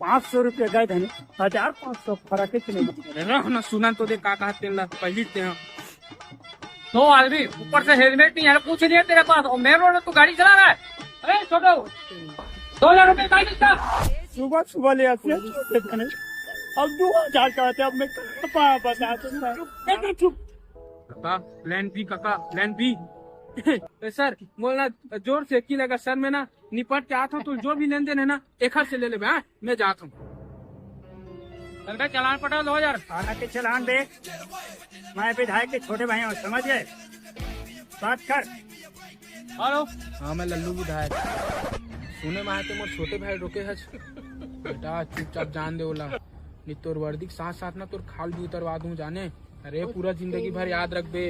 500 रुपये गए थे 1500 फर्क है ना सुना तो दे का तेल पहली ते तो आदमी ऊपर से हेलमेट नहीं है कुछ नहीं है तेरे पास और मेन रोड तू गाड़ी चला रहा है। अरे छोटो 2000 रुपये का कितना सुबह सुबह ले आते हैं अब 2000 का आते अब मैं कहाँ बता दूंगा चुप काका प्लान बी काका प्लान बी सर बोलना जोर से की लगा सर मैं ना निपट के आता हूँ तो जो भी लेन देन है ना एक हाथ से ले ले मैं जाता हूँ। चल भाई चलान पटा 2000 थाना के चलान दे मैं विधायक के छोटे भाई हूँ समझ गए बात कर। हेलो हाँ मैं लल्लू विधायक सुने में आए तो मोर छोटे भाई रोके है बेटा चुपचाप जान दे बोला नहीं तोर वर्दी के साथ साथ ना तोर खाल भी उतरवा दूं जाने। अरे पूरा जिंदगी भर याद रख बे।